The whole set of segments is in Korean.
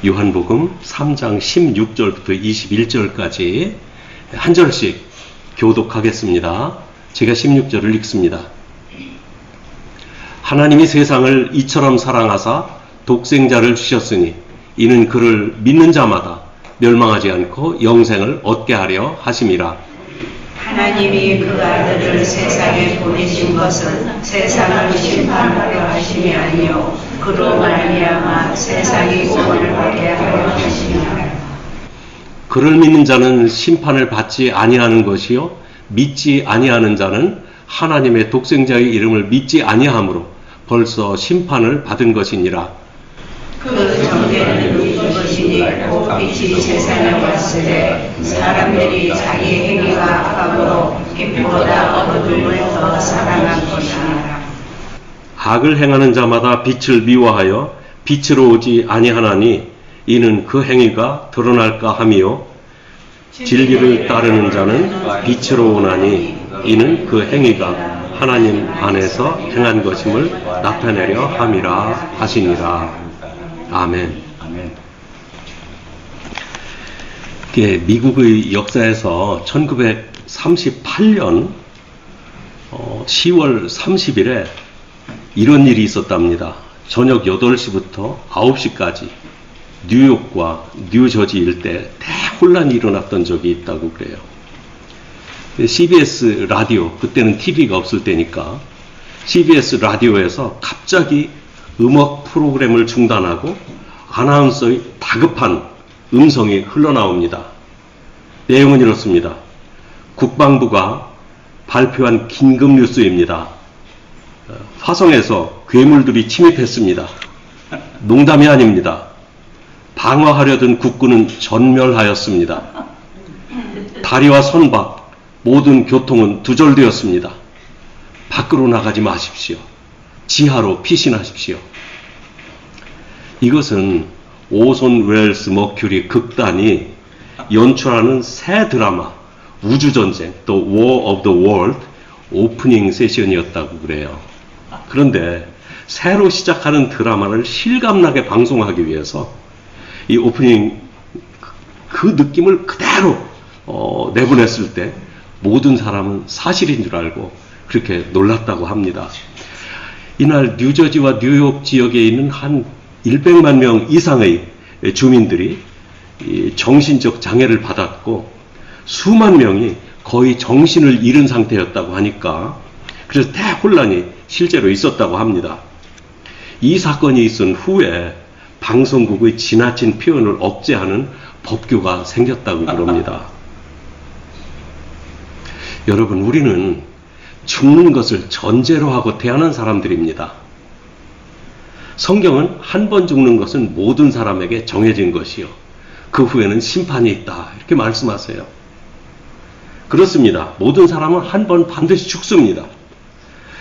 요한복음 3장 16절부터 21절까지 한 절씩 교독하겠습니다. 제가 16절을 읽습니다. 하나님이 세상을 이처럼 사랑하사 독생자를 주셨으니 이는 그를 믿는 자마다 멸망하지 않고 영생을 얻게 하려 하심이라. 하나님이 그 아들을 세상에 보내신 것은 세상을 심판하려 하심이 아니요 그로 말미암아 세상이 구원을 받게 하려 하심이라. 그를 믿는 자는 심판을 받지 아니하는 것이요 믿지 아니하는 자는 하나님의 독생자의 이름을 믿지 아니하므로 벌써 심판을 받은 것이니라. 그 전에는 이것이니 곧 빛이 세상에 왔을 때 사람들이 자기 행위가 악함으로 빛보다 어둠을 더 사랑한 것이니라. 악을 행하는 자마다 빛을 미워하여 빛으로 오지 아니하나니 이는 그 행위가 드러날까 함이요 진리를 따르는 자는 빛으로 오나니 이는 그 행위가 하나님 안에서 행한 것임을 나타내려 함이라 하시니라. 아멘. 미국의 역사에서 1938년 10월 30일에 이런 일이 있었답니다. 저녁 8시부터 9시까지 뉴욕과 뉴저지 일대 대혼란이 일어났던 적이 있다고 그래요. CBS 라디오, 그때는 TV가 없을 때니까 CBS 라디오에서 갑자기 음악 프로그램을 중단하고 아나운서의 다급한 음성이 흘러나옵니다. 내용은 이렇습니다. 국방부가 발표한 긴급 뉴스입니다. 화성에서 괴물들이 침입했습니다. 농담이 아닙니다. 방어하려던 국군은 전멸하였습니다. 다리와 선박, 모든 교통은 두절되었습니다. 밖으로 나가지 마십시오. 지하로 피신하십시오. 이것은 오손 웰스 머큐리 극단이 연출하는 새 드라마 우주전쟁, The War of the World 오프닝 세션이었다고 그래요. 그런데 새로 시작하는 드라마를 실감나게 방송하기 위해서 이 오프닝 그 느낌을 그대로 내보냈을 때 모든 사람은 사실인 줄 알고 그렇게 놀랐다고 합니다. 이날 뉴저지와 뉴욕 지역에 있는 한 100만 명 이상의 주민들이 정신적 장애를 받았고 수만 명이 거의 정신을 잃은 상태였다고 하니까 그래서 대혼란이 실제로 있었다고 합니다. 이 사건이 있은 후에 방송국의 지나친 표현을 억제하는 법규가 생겼다고 그럽니다. 여러분, 우리는 죽는 것을 전제로 하고 태어난 사람들입니다. 성경은 한 번 죽는 것은 모든 사람에게 정해진 것이요 그 후에는 심판이 있다 이렇게 말씀하세요. 그렇습니다. 모든 사람은 한 번 반드시 죽습니다.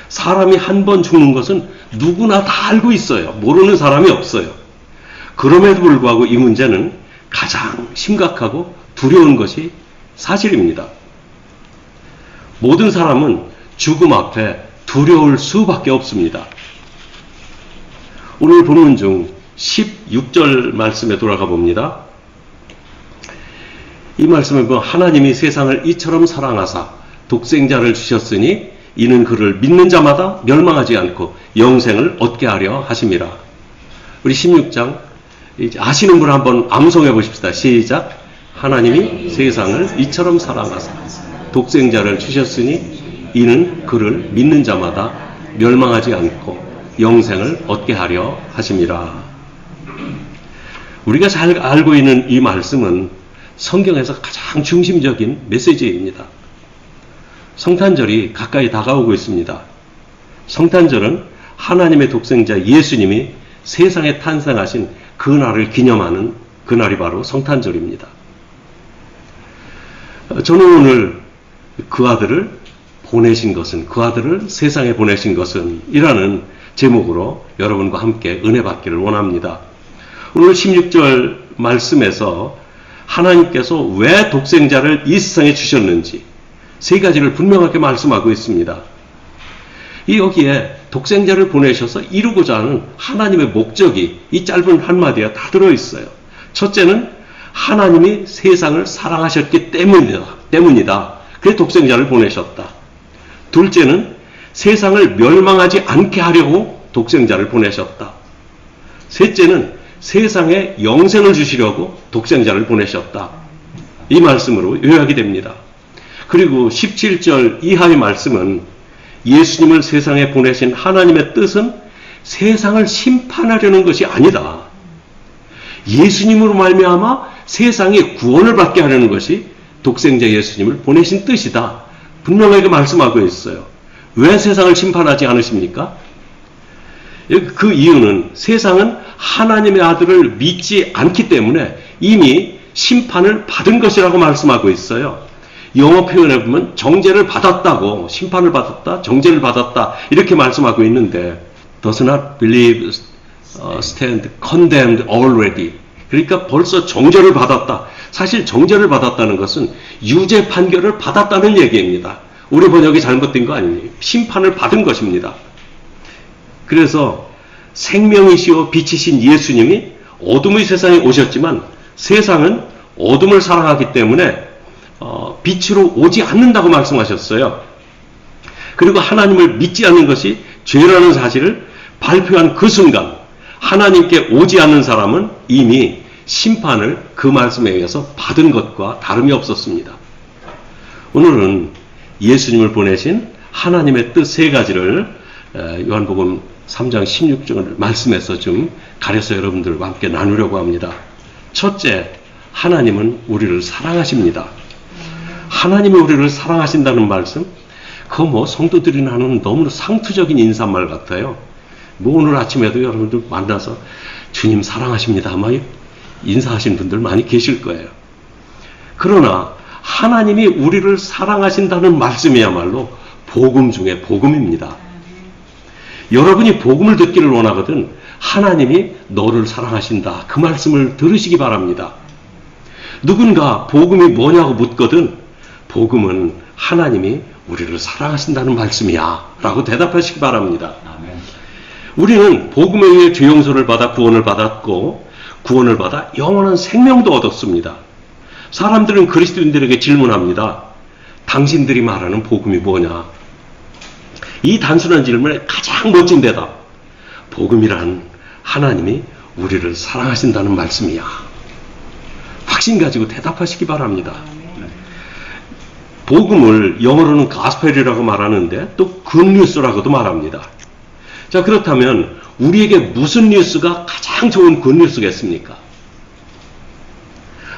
사람이 한 번 죽는 것은 누구나 다 알고 있어요. 모르는 사람이 없어요. 그럼에도 불구하고 이 문제는 가장 심각하고 두려운 것이 사실입니다. 모든 사람은 죽음 앞에 두려울 수밖에 없습니다. 오늘 본문 중 16절 말씀에 돌아가 봅니다. 이 말씀에 보면 하나님이 세상을 이처럼 사랑하사 독생자를 주셨으니 이는 그를 믿는 자마다 멸망하지 않고 영생을 얻게 하려 하심이라. 우리 16장 아시는 분 한번 암송해 보십시다. 시작. 하나님이 세상을 이처럼 사랑하사 독생자를 주셨으니 이는 그를 믿는 자마다 멸망하지 않고 영생을 얻게 하려 하심이라. 우리가 잘 알고 있는 이 말씀은 성경에서 가장 중심적인 메시지입니다. 성탄절이 가까이 다가오고 있습니다. 성탄절은 하나님의 독생자 예수님이 세상에 탄생하신 그날을 기념하는 그날이 바로 성탄절입니다. 저는 오늘 그 아들을 보내신 것은, 그 아들을 세상에 보내신 것은 이라는 제목으로 여러분과 함께 은혜 받기를 원합니다. 오늘 16절 말씀에서 하나님께서 왜 독생자를 이 세상에 주셨는지 세 가지를 분명하게 말씀하고 있습니다. 여기에 독생자를 보내셔서 이루고자 하는 하나님의 목적이 이 짧은 한마디에 다 들어있어요. 첫째는 하나님이 세상을 사랑하셨기 때문이다. 그래서 독생자를 보내셨다. 둘째는 세상을 멸망하지 않게 하려고 독생자를 보내셨다. 셋째는 세상에 영생을 주시려고 독생자를 보내셨다. 이 말씀으로 요약이 됩니다. 그리고 17절 이하의 말씀은 예수님을 세상에 보내신 하나님의 뜻은 세상을 심판하려는 것이 아니다. 예수님으로 말미암아 세상이 구원을 받게 하려는 것이 독생자 예수님을 보내신 뜻이다. 분명하게 말씀하고 있어요. 왜 세상을 심판하지 않으십니까? 그 이유는 세상은 하나님의 아들을 믿지 않기 때문에 이미 심판을 받은 것이라고 말씀하고 있어요. 영어 표현에 보면 정죄를 받았다고, 심판을 받았다, 정죄를 받았다 이렇게 말씀하고 있는데 does not believe stand condemned already. 그러니까 벌써 정죄를 받았다. 사실 정죄를 받았다는 것은 유죄 판결을 받았다는 얘기입니다. 우리 번역이 잘못된 거 아니에요. 심판을 받은 것입니다. 그래서 생명이시오 빛이신 예수님이 어둠의 세상에 오셨지만 세상은 어둠을 사랑하기 때문에 빛으로 오지 않는다고 말씀하셨어요. 그리고 하나님을 믿지 않는 것이 죄라는 사실을 발표한 그 순간 하나님께 오지 않는 사람은 이미 심판을 그 말씀에 의해서 받은 것과 다름이 없었습니다. 오늘은 예수님을 보내신 하나님의 뜻 세 가지를 요한복음 3장 16절 말씀에서 좀 가려서 여러분들과 함께 나누려고 합니다. 첫째, 하나님은 우리를 사랑하십니다. 하나님이 우리를 사랑하신다는 말씀, 그거 뭐 성도들이 나누는 너무 상투적인 인사말 같아요. 뭐 오늘 아침에도 여러분들 만나서 주님 사랑하십니다 아마 인사하신 분들 많이 계실 거예요. 그러나 하나님이 우리를 사랑하신다는 말씀이야말로 복음 중에 복음입니다. 여러분이 복음을 듣기를 원하거든 하나님이 너를 사랑하신다. 그 말씀을 들으시기 바랍니다. 누군가 복음이 뭐냐고 묻거든 복음은 하나님이 우리를 사랑하신다는 말씀이야 라고 대답하시기 바랍니다. 우리는 복음에 의해 죄 용서를 받아 구원을 받았고 구원을 받아 영원한 생명도 얻었습니다. 사람들은 그리스도인들에게 질문합니다. 당신들이 말하는 복음이 뭐냐? 이 단순한 질문에 가장 멋진 대답. 복음이란 하나님이 우리를 사랑하신다는 말씀이야. 확신 가지고 대답하시기 바랍니다. 복음을 영어로는 가스펠이라고 말하는데 또 굿뉴스라고도 말합니다. 자, 그렇다면 우리에게 무슨 뉴스가 가장 좋은 굿뉴스겠습니까?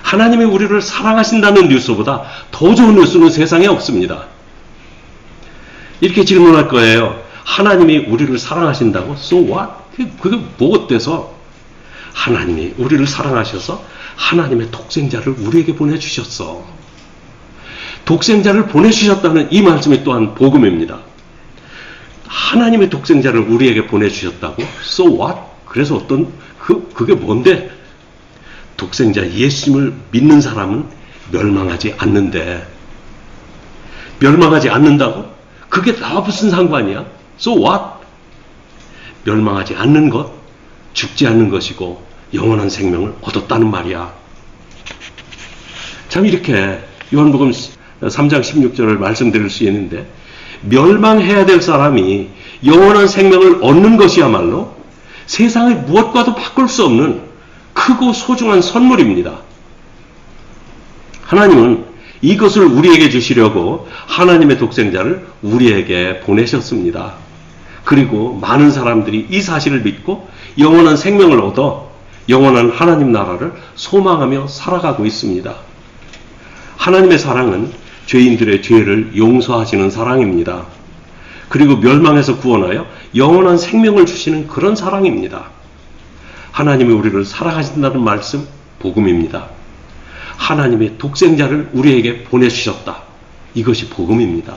하나님이 우리를 사랑하신다는 뉴스보다 더 좋은 뉴스는 세상에 없습니다. 이렇게 질문할 거예요. 하나님이 우리를 사랑하신다고? So what? 그게 뭐 어때서? 하나님이 우리를 사랑하셔서 하나님의 독생자를 우리에게 보내주셨어. 독생자를 보내주셨다는 이 말씀이 또한 복음입니다. 하나님의 독생자를 우리에게 보내주셨다고? So what? 그래서 그게 뭔데? 독생자 예수님을 믿는 사람은 멸망하지 않는데. 멸망하지 않는다고? 그게 나와 무슨 상관이야? So what? 멸망하지 않는 것, 죽지 않는 것이고 영원한 생명을 얻었다는 말이야. 참 이렇게 요한복음 3장 16절을 말씀드릴 수 있는데 멸망해야 될 사람이 영원한 생명을 얻는 것이야말로 세상의 무엇과도 바꿀 수 없는 크고 소중한 선물입니다. 하나님은 이것을 우리에게 주시려고 하나님의 독생자를 우리에게 보내셨습니다. 그리고 많은 사람들이 이 사실을 믿고 영원한 생명을 얻어 영원한 하나님 나라를 소망하며 살아가고 있습니다. 하나님의 사랑은 죄인들의 죄를 용서하시는 사랑입니다. 그리고 멸망에서 구원하여 영원한 생명을 주시는 그런 사랑입니다. 하나님이 우리를 사랑하신다는 말씀, 복음입니다. 하나님이 독생자를 우리에게 보내주셨다. 이것이 복음입니다.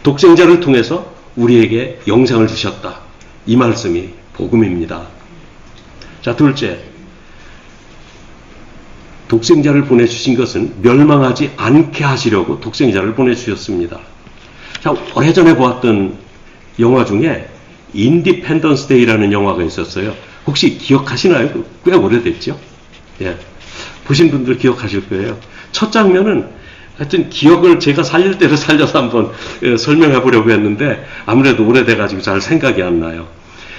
독생자를 통해서 우리에게 영생을 주셨다. 이 말씀이 복음입니다. 자, 둘째, 독생자를 보내주신 것은 멸망하지 않게 하시려고 독생자를 보내주셨습니다. 자, 오래전에 보았던 영화 중에 인디펜던스 데이라는 영화가 있었어요. 혹시 기억하시나요? 꽤 오래됐죠? 예. 보신 분들 기억하실 거예요. 첫 장면은 하여튼 기억을 제가 살릴 대로 살려서 한번 설명해 보려고 했는데 아무래도 오래돼가지고 잘 생각이 안 나요.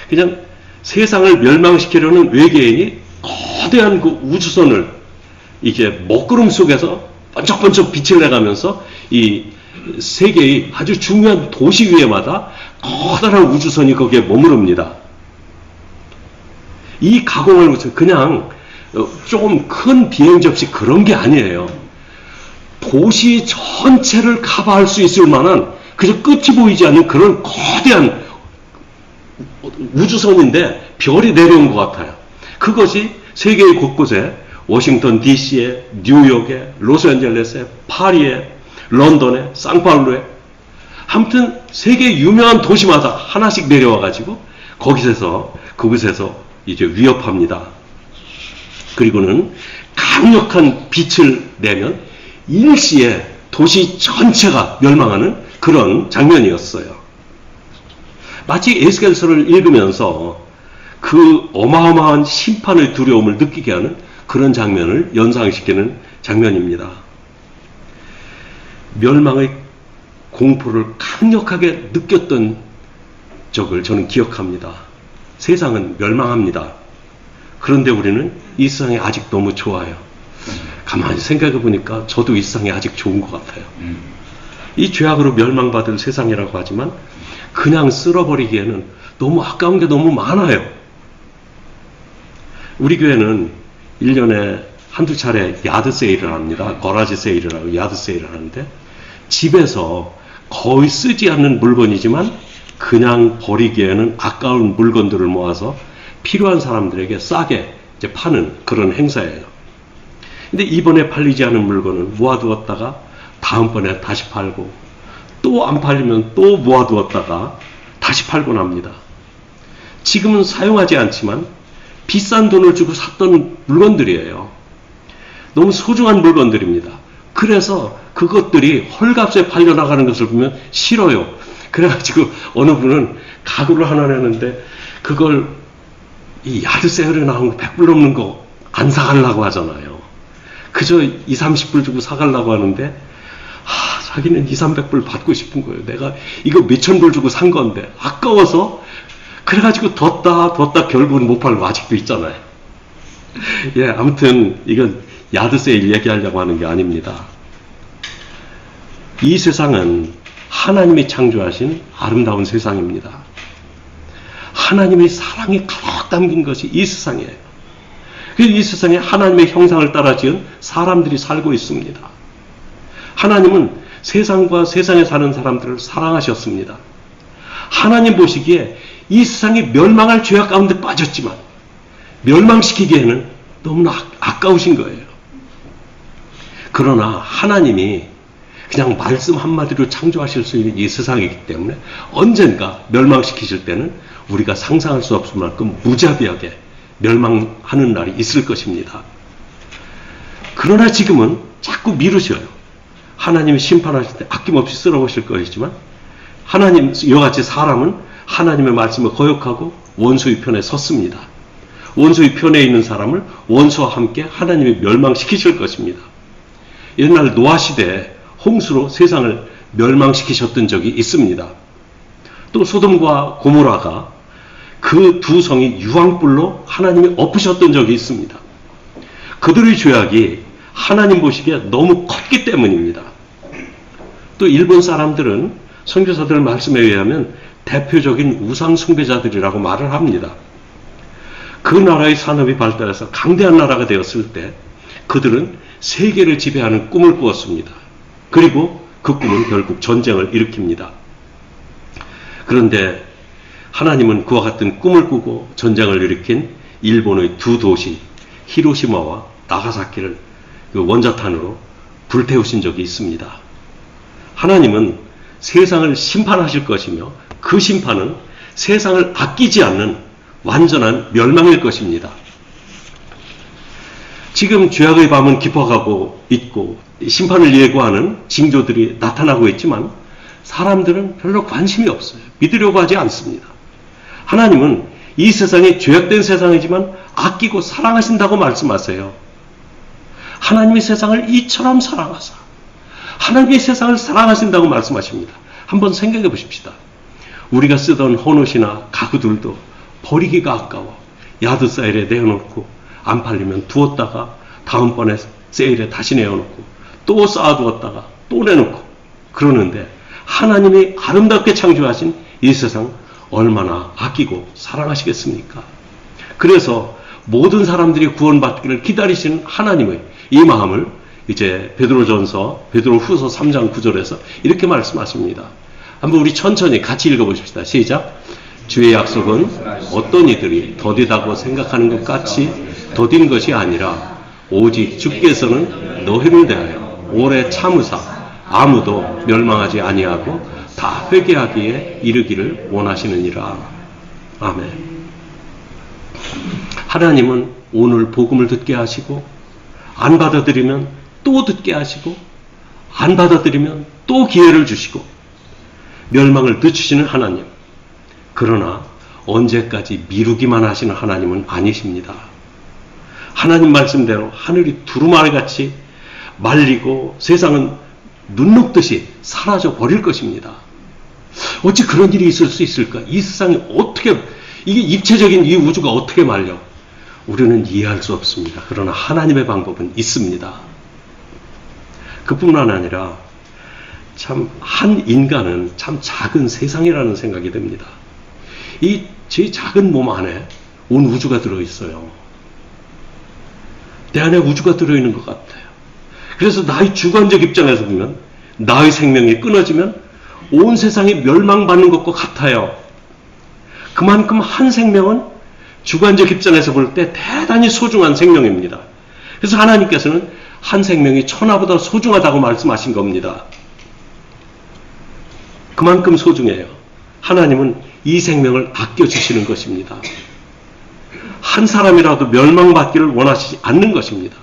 그냥 세상을 멸망시키려는 외계인이 거대한 그 우주선을 이게 먹구름 속에서 번쩍번쩍 빛을 내가면서 이 세계의 아주 중요한 도시 위에마다 커다란 우주선이 거기에 머무릅니다. 이 가공을 그냥 조금 큰 비행 접시 그런 게 아니에요. 도시 전체를 커버할 수 있을 만한 그저 끝이 보이지 않는 그런 거대한 우주선인데 별이 내려온 것 같아요. 그것이 세계 곳곳에 워싱턴 DC에, 뉴욕에, 로스앤젤레스에, 파리에, 런던에, 상파울루에 아무튼 세계 유명한 도시마다 하나씩 내려와 가지고 그곳에서 이제 위협합니다. 그리고는 강력한 빛을 내면 일시에 도시 전체가 멸망하는 그런 장면이었어요. 마치 에스겔서를 읽으면서 그 어마어마한 심판의 두려움을 느끼게 하는 그런 장면을 연상시키는 장면입니다. 멸망의 공포를 강력하게 느꼈던 적을 저는 기억합니다. 세상은 멸망합니다. 그런데 우리는 이 세상이 아직 너무 좋아요. 가만히 생각해 보니까 저도 이 세상이 아직 좋은 것 같아요. 이 죄악으로 멸망받을 세상이라고 하지만 그냥 쓸어버리기에는 너무 아까운 게 너무 많아요. 우리 교회는 1년에 한두 차례 야드 세일을 합니다. 거라지 세일을 하고 야드 세일을 하는데 집에서 거의 쓰지 않는 물건이지만 그냥 버리기에는 아까운 물건들을 모아서 필요한 사람들에게 싸게 이제 파는 그런 행사예요. 근데 이번에 팔리지 않은 물건은 모아두었다가 다음번에 다시 팔고 또 안 팔리면 또 모아두었다가 다시 팔곤 합니다. 지금은 사용하지 않지만 비싼 돈을 주고 샀던 물건들이에요. 너무 소중한 물건들입니다. 그래서 그것들이 헐값에 팔려나가는 것을 보면 싫어요. 그래가지고 어느 분은 가구를 하나 내는데 그걸 이 야드세일에 나온 100불 넘는 거 안 사가려고 하잖아요. 그저 20, 30불 주고 사가려고 하는데 자기는 2, 300불 받고 싶은 거예요. 내가 이거 몇천 불 주고 산 건데 아까워서 그래가지고 뒀다 결국은 못 팔고 아직도 있잖아요. 예, 아무튼 이건 야드세일 얘기하려고 하는 게 아닙니다. 이 세상은 하나님이 창조하신 아름다운 세상입니다. 하나님의 사랑이 가득 담긴 것이 이 세상이에요. 그래서 이 세상에 하나님의 형상을 따라 지은 사람들이 살고 있습니다. 하나님은 세상과 세상에 사는 사람들을 사랑하셨습니다. 하나님 보시기에 이 세상이 멸망할 죄악 가운데 빠졌지만 멸망시키기에는 너무나 아까우신 거예요. 그러나 하나님이 그냥 말씀 한마디로 창조하실 수 있는 이 세상이기 때문에 언젠가 멸망시키실 때는 우리가 상상할 수 없을 만큼 무자비하게 멸망하는 날이 있을 것입니다. 그러나 지금은 자꾸 미루셔요. 하나님이 심판하실 때 아낌없이 쓸어보실 것이지만 하나님, 이와 같이 사람은 하나님의 말씀을 거역하고 원수의 편에 섰습니다. 원수의 편에 있는 사람을 원수와 함께 하나님이 멸망시키실 것입니다. 옛날 노아 시대에 홍수로 세상을 멸망시키셨던 적이 있습니다. 또 소돔과 고모라가 그 두 성이 유황불로 하나님이 엎으셨던 적이 있습니다. 그들의 죄악이 하나님 보시기에 너무 컸기 때문입니다. 또 일본 사람들은 선교사들 말씀에 의하면 대표적인 우상 숭배자들이라고 말을 합니다. 그 나라의 산업이 발달해서 강대한 나라가 되었을 때 그들은 세계를 지배하는 꿈을 꾸었습니다. 그리고 그 꿈은 결국 전쟁을 일으킵니다. 그런데 하나님은 그와 같은 꿈을 꾸고 전쟁을 일으킨 일본의 두 도시 히로시마와 나가사키를 그 원자탄으로 불태우신 적이 있습니다. 하나님은 세상을 심판하실 것이며 그 심판은 세상을 아끼지 않는 완전한 멸망일 것입니다. 지금 죄악의 밤은 깊어가고 있고 심판을 예고하는 징조들이 나타나고 있지만 사람들은 별로 관심이 없어요. 믿으려고 하지 않습니다. 하나님은 이 세상이 죄악된 세상이지만 아끼고 사랑하신다고 말씀하세요. 하나님이 세상을 이처럼 사랑하사. 하나님이 세상을 사랑하신다고 말씀하십니다. 한번 생각해 보십시다. 우리가 쓰던 헌옷이나 가구들도 버리기가 아까워 야드 세일에 내어놓고 안 팔리면 두었다가 다음번에 세일에 다시 내어놓고 또 쌓아두었다가 또 내놓고 그러는데 하나님이 아름답게 창조하신 이 세상 얼마나 아끼고 사랑하시겠습니까? 그래서 모든 사람들이 구원받기를 기다리시는 하나님의 이 마음을 이제 베드로후서 3장 9절에서 이렇게 말씀하십니다. 한번 우리 천천히 같이 읽어보십시다. 시작. 주의 약속은 어떤 이들이 더디다고 생각하는 것 같이 더딘 것이 아니라 오직 주께서는 너희를 대하여 오래 참으사 아무도 멸망하지 아니하고 다 회개하기에 이르기를 원하시느니라. 아멘. 하나님은 오늘 복음을 듣게 하시고 안 받아들이면 또 듣게 하시고 안 받아들이면 또 기회를 주시고 멸망을 늦추시는 하나님. 그러나 언제까지 미루기만 하시는 하나님은 아니십니다. 하나님 말씀대로 하늘이 두루마리같이 말리고 세상은 눈 녹듯이 사라져 버릴 것입니다. 어찌 그런 일이 있을 수 있을까? 이 세상이 어떻게, 이게 입체적인 이 우주가 어떻게 말려? 우리는 이해할 수 없습니다. 그러나 하나님의 방법은 있습니다. 그뿐만 아니라 참 한 인간은 참 작은 세상이라는 생각이 듭니다. 이 제 작은 몸 안에 온 우주가 들어있어요. 내 안에 우주가 들어있는 것 같아요. 그래서 나의 주관적 입장에서 보면 나의 생명이 끊어지면 온 세상이 멸망받는 것과 같아요. 그만큼 한 생명은 주관적 입장에서 볼 때 대단히 소중한 생명입니다. 그래서 하나님께서는 한 생명이 천하보다 소중하다고 말씀하신 겁니다. 그만큼 소중해요. 하나님은 이 생명을 아껴주시는 것입니다. 한 사람이라도 멸망받기를 원하시지 않는 것입니다.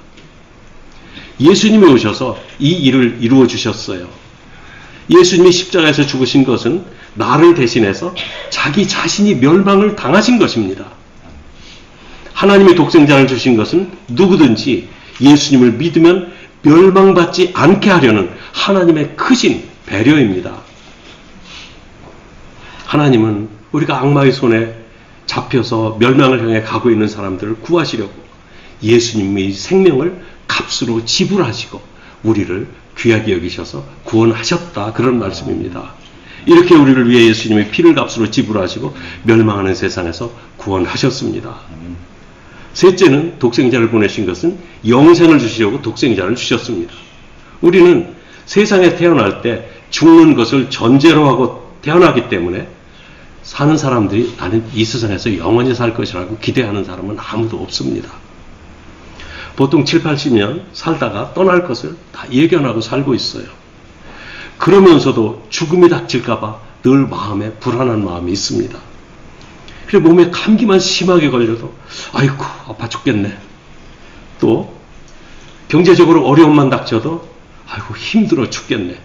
예수님이 오셔서 이 일을 이루어 주셨어요. 예수님이 십자가에서 죽으신 것은 나를 대신해서 자기 자신이 멸망을 당하신 것입니다. 하나님의 독생자를 주신 것은 누구든지 예수님을 믿으면 멸망받지 않게 하려는 하나님의 크신 배려입니다. 하나님은 우리가 악마의 손에 잡혀서 멸망을 향해 가고 있는 사람들을 구하시려고 예수님의 생명을 값으로 지불하시고 우리를 귀하게 여기셔서 구원하셨다. 그런 말씀입니다. 이렇게 우리를 위해 예수님의 피를 값으로 지불하시고 멸망하는 세상에서 구원하셨습니다. 셋째는 독생자를 보내신 것은 영생을 주시려고 독생자를 주셨습니다. 우리는 세상에 태어날 때 죽는 것을 전제로 하고 태어나기 때문에 사는 사람들이 나는 이 세상에서 영원히 살 것이라고 기대하는 사람은 아무도 없습니다. 보통 7, 80년 살다가 떠날 것을 다 예견하고 살고 있어요. 그러면서도 죽음이 닥칠까봐 늘 마음에 불안한 마음이 있습니다. 그래서 몸에 감기만 심하게 걸려도 아이고 아파 죽겠네. 또 경제적으로 어려움만 닥쳐도 아이고 힘들어 죽겠네.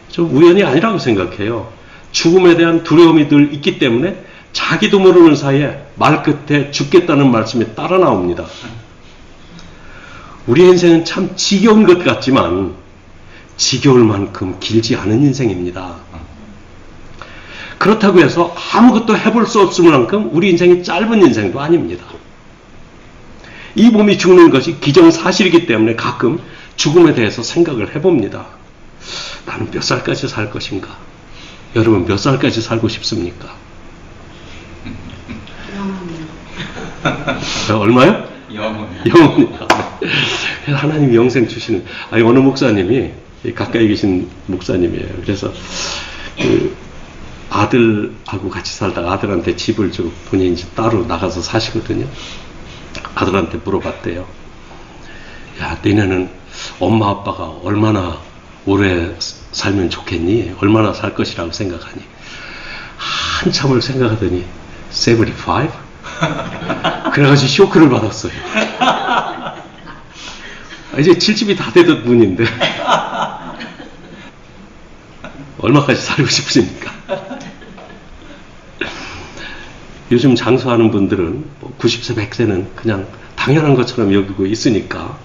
좀 우연이 아니라고 생각해요. 죽음에 대한 두려움이 늘 있기 때문에 자기도 모르는 사이에 말끝에 죽겠다는 말씀이 따라 나옵니다. 우리 인생은 참 지겨운 것 같지만 지겨울 만큼 길지 않은 인생입니다. 그렇다고 해서 아무것도 해볼 수 없을 만큼 우리 인생이 짧은 인생도 아닙니다. 이 몸이 죽는 것이 기정사실이기 때문에 가끔 죽음에 대해서 생각을 해봅니다. 나는 몇 살까지 살 것인가? 여러분 몇 살까지 살고 싶습니까? 얼마요? 영원히. 하나님이 영생 주시는, 어느 목사님이, 가까이 계신 목사님이에요. 그래서, 아들하고 같이 살다가 아들한테 집을 주고 본인이 집 따로 나가서 사시거든요. 아들한테 물어봤대요. 야, 너네는 엄마 아빠가 얼마나 오래 살면 좋겠니? 얼마나 살 것이라고 생각하니? 한참을 생각하더니 75? 그래가지고 쇼크를 받았어요. 이제 70이 다 되던 분인데 얼마까지 살고 싶으십니까? 요즘 장수하는 분들은 90세, 100세는 그냥 당연한 것처럼 여기고 있으니까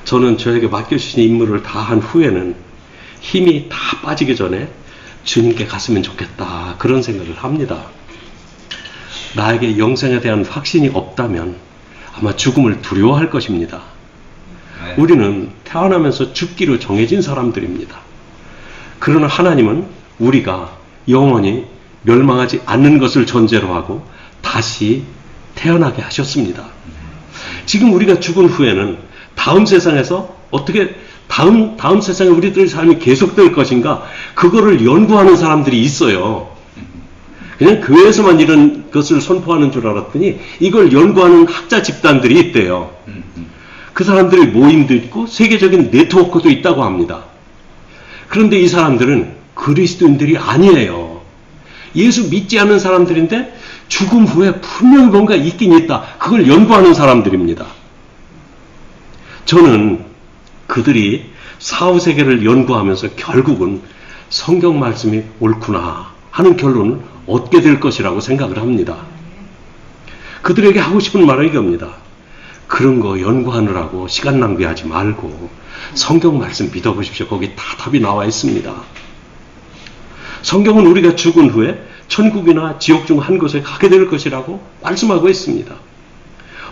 저는 저에게 맡겨주신 임무를 다 한 후에는 힘이 다 빠지기 전에 주님께 갔으면 좋겠다, 그런 생각을 합니다. 나에게 영생에 대한 확신이 없다면 아마 죽음을 두려워할 것입니다. 우리는 태어나면서 죽기로 정해진 사람들입니다. 그러나 하나님은 우리가 영원히 멸망하지 않는 것을 전제로 하고 다시 태어나게 하셨습니다. 지금 우리가 죽은 후에는 다음 세상에서 어떻게 다음 세상에 우리들의 삶이 계속될 것인가, 그거를 연구하는 사람들이 있어요. 그냥 교회에서만 이런 것을 선포하는 줄 알았더니 이걸 연구하는 학자 집단들이 있대요. 그 사람들의 모임도 있고 세계적인 네트워크도 있다고 합니다. 그런데 이 사람들은 그리스도인들이 아니에요. 예수 믿지 않는 사람들인데 죽음 후에 분명히 뭔가 있긴 있다, 그걸 연구하는 사람들입니다. 저는 그들이 사후세계를 연구하면서 결국은 성경 말씀이 옳구나 하는 결론을 얻게 될 것이라고 생각을 합니다. 그들에게 하고 싶은 말은 이겁니다. 그런 거 연구하느라고 시간 낭비하지 말고 성경 말씀 믿어보십시오. 거기 다 답이 나와 있습니다. 성경은 우리가 죽은 후에 천국이나 지옥 중 한 곳에 가게 될 것이라고 말씀하고 있습니다.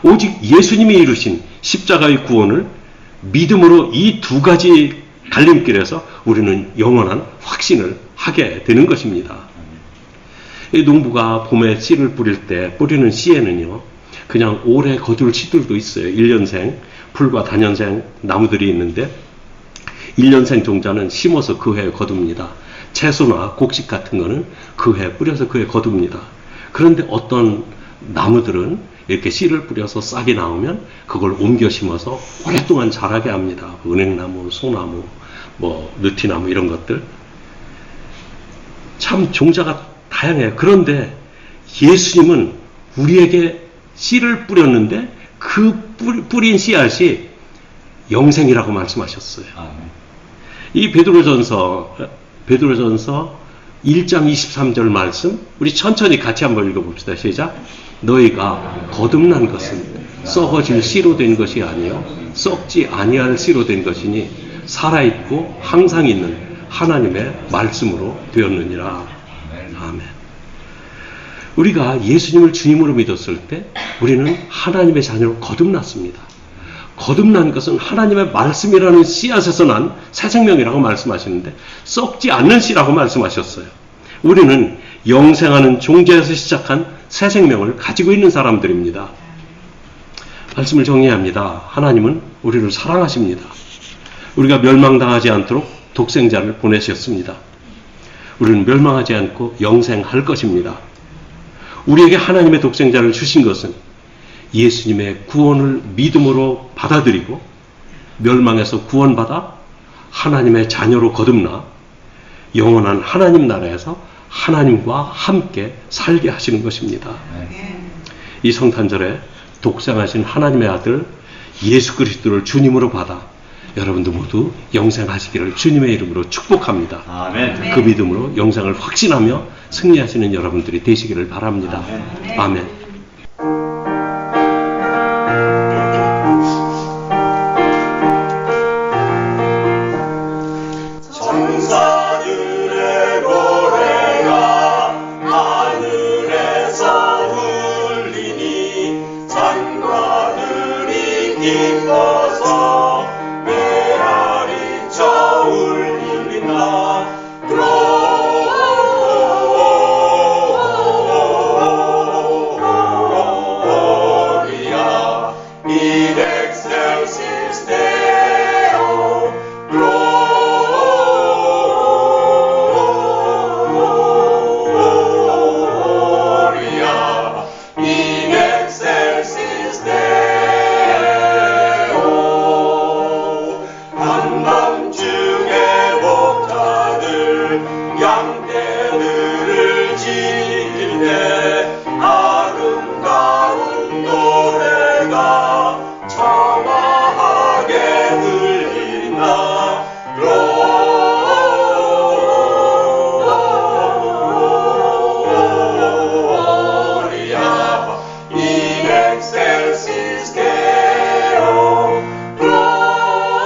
오직 예수님이 이루신 십자가의 구원을 믿음으로 이 두 가지 갈림길에서 우리는 영원한 확신을 하게 되는 것입니다. 이 농부가 봄에 씨를 뿌릴 때 뿌리는 씨에는요, 그냥 오래 거둘 씨들도 있어요. 1년생 풀과 다년생 나무들이 있는데 1년생 종자는 심어서 그 해에 거둡니다. 채소나 곡식 같은 거는 그 해에 뿌려서 그 해에 거둡니다. 그런데 어떤 나무들은 이렇게 씨를 뿌려서 싹이 나오면 그걸 옮겨 심어서 오랫동안 자라게 합니다. 은행나무, 소나무, 느티나무 이런 것들. 참 종자가 다양해요. 그런데 예수님은 우리에게 씨를 뿌렸는데 그 뿌린 씨앗이 영생이라고 말씀하셨어요. 이 베드로전서 1장 23절 말씀, 우리 천천히 같이 한번 읽어봅시다. 시작. 너희가 거듭난 것은 썩어질 씨로 된 것이 아니요 썩지 아니할 씨로 된 것이니 살아있고 항상 있는 하나님의 말씀으로 되었느니라. 아멘. 우리가 예수님을 주님으로 믿었을 때 우리는 하나님의 자녀로 거듭났습니다. 거듭난 것은 하나님의 말씀이라는 씨앗에서 난 새 생명이라고 말씀하시는데 썩지 않는 씨라고 말씀하셨어요. 우리는 영생하는 종자에서 시작한 새 생명을 가지고 있는 사람들입니다. 말씀을 정리합니다. 하나님은 우리를 사랑하십니다. 우리가 멸망당하지 않도록 독생자를 보내셨습니다. 우리는 멸망하지 않고 영생할 것입니다. 우리에게 하나님의 독생자를 주신 것은 예수님의 구원을 믿음으로 받아들이고 멸망에서 구원받아 하나님의 자녀로 거듭나 영원한 하나님 나라에서 하나님과 함께 살게 하시는 것입니다. 이 성탄절에 독생하신 하나님의 아들 예수 그리스도를 주님으로 받아 여러분도 모두 영생하시기를 주님의 이름으로 축복합니다. 아멘. 그 믿음으로 영생을 확신하며 승리하시는 여러분들이 되시기를 바랍니다. 아멘. 천사들의 노래가 하늘에서 울리니 산과들이 기뻐서 메아리쳐 울린다. Gloria in excelsis Deo. Gloria in excelsis Deo. 한밤중에 목자들 양떼들을 지키네 아름다운 노래가 청아하게 들린다. Gloria in excelsis Deo. Gloria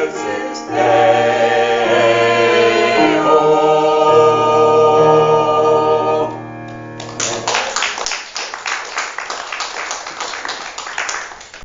열쇠